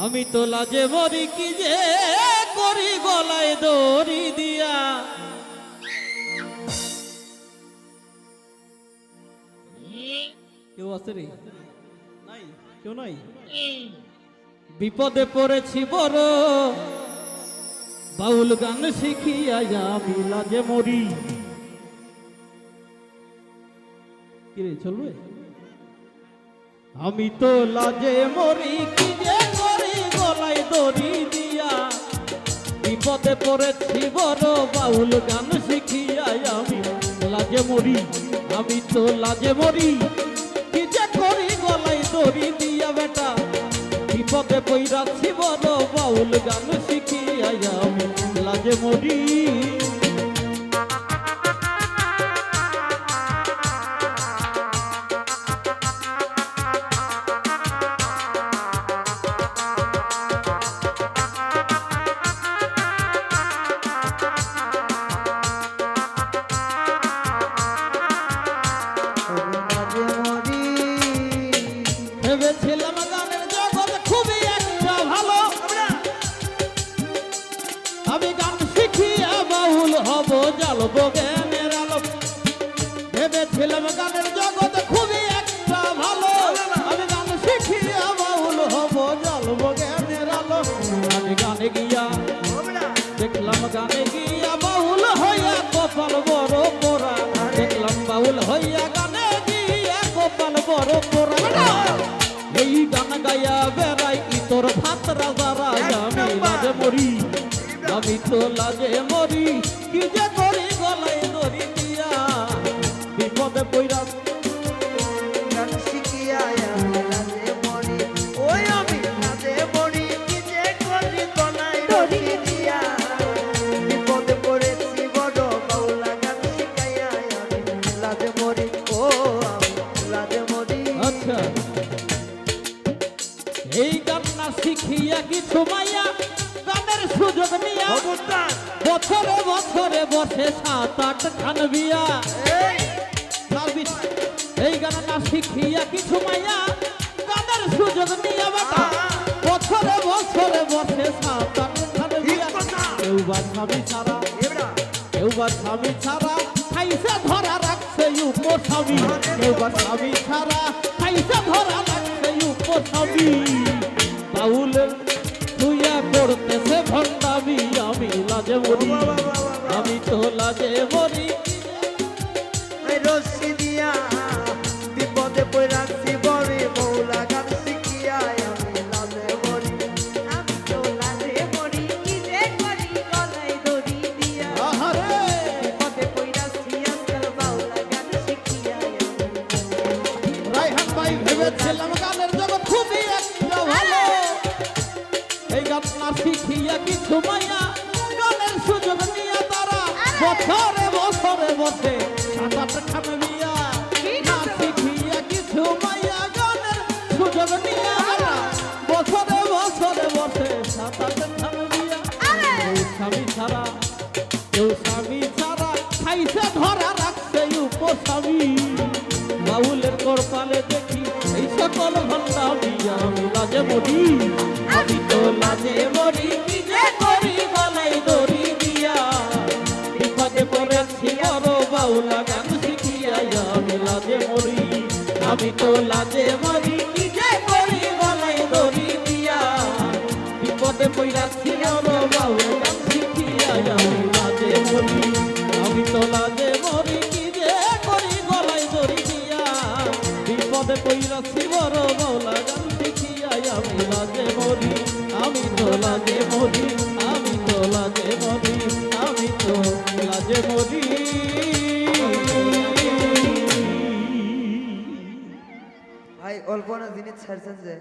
আমি তো লাজে মরি কি যে করি গলায় দড়ি দিয়া। কেউ আছে রে? নাই, কেউ নাই। বিপদে পড়েছি বড়, বাউল গান শিখিয়া আমি লাজে মরি। কিরে চলবে? আমি তো লাজে মরি কি যে করি গলায় দড়ি দিয়া। বিপদে পড়েছি বড়, বাউল গান শিখিয়া আমি লাজে মরি। আমি তো লাজে মরি কি যে করি গলায় দড়ি দিয়া। বেটা বিপদে পড়াছি বড়, বাউল গান শিখিয়া আমি লাজে মরি। ভেবেছিলাম গানের জগৎ খুবই একটা ভালো, আমি গান শিখিয়া বাউল হব, জ্বালবো জ্ঞানের আলো। ভেবেছিলাম গানের জগৎ খুবই একটা ভালো, আমি গান শিখিয়া বাউল হব, জ্বালবো জ্ঞানের আলো। আমি গানে গিয়া দেখলাম, গানে গিয়া বাউল হইয়া কপাল বড় পোড়া। দেখলাম বাউল হইয়া গানে গিয়া কপাল বড় পোড়া। এই গান গায়া বেড়াই তোর ভাত রাজারাই আমি লাজে মরি। আমি তো লাজে মরি কি যে করি গলায় দড়ি দিয়া। বিপদে পইরা গান শিখিয়া আমি লাজে মরি। ওই আমি লাজে মরি কি যে করি গলায় দড়ি দিয়া। বিপদে পড়েছি বড়, বাউলা গান শিখাইয়া আমি লাজে মরি। ও আমি লাজে মরি। আচ্ছা, এই গান না শিখিয়া কিছু মাইয়া গানের সুযোগ নিয়া বছরে বছরে বসে 7-8 খান বিয়া। এই গান না শিখিয়া কিছু মাইয়া গানের সুযোগ নিয়া বাটা বছরে বছরে বসে 7-8 খান বিয়া। কেউ বা স্বামী ছাড়া, কেউ বা স্বামী ছাড়া খাইছে ধরা রাখছে উপস্বামী। কেউ বা স্বামী ছাড়া খাইছে ধরা রাখছে উপস্বামী। বাউল তুইয়া করতেছে ভণ্ডামি, আমি লাজে মরি। আমি তো লাজে মরি। রশি দিয়া বিপদে পড়াছি বড়, বাউলা গান শিখিয়া আমি লাজে মরি। আমি তো লাজে মরি কি যে করি গলায় দড়ি দিয়া। আহারে বিপদে পড়াছি আজকাল বাউলা গান শিখিয়া আমি। রায়হান ভাই ভেবেছিলাম গানের জগৎ খুবই একটা ভালো, এই গান না শিখিয়া কিছু মাইয়া গানের সুযোগ নিয়ে তারা বছরে বছরে বসে 7-8 খান বিয়া। না শিখিয়া কিছু মাইয়া গানের সুযোগ নিয়ে তারা বছরে বছরে বসে 7-8 খান বিয়া। কেউ স্বামী ছাড়া, কেউ স্বামী ছাড়া খাইছে ধরা রাখছে উপস্বামী। বাউলের কপালে দেখি এই সকল ভণ্ডামি, আমি লাজে মরি। আমি তো লাজে মরি কি যে করি গলায় দড়ি দিয়া। বিপদে পড়েছি বড়, বাউলা গান শিখিয়া আমি লাজে মরি। আমি তো লাজে মরি কি যে করি গলায় দড়ি দিয়া। বিপদে পড়েছি বড়, বাউলা গান শিখিয়া আমি লাজে মরি। আমি তো লাজে মরি কি যে করি গলায় দড়ি দিয়া। বিপদে পড়াছি বড়, বাউলা গান শিখিয়া আমি লাজে মরি। আমি তো লাজে মরি, আমি তো লাজে মরি, আমি তো লাজে মরি। ভাই অল্প না জিনিস ছাড়ছেন যে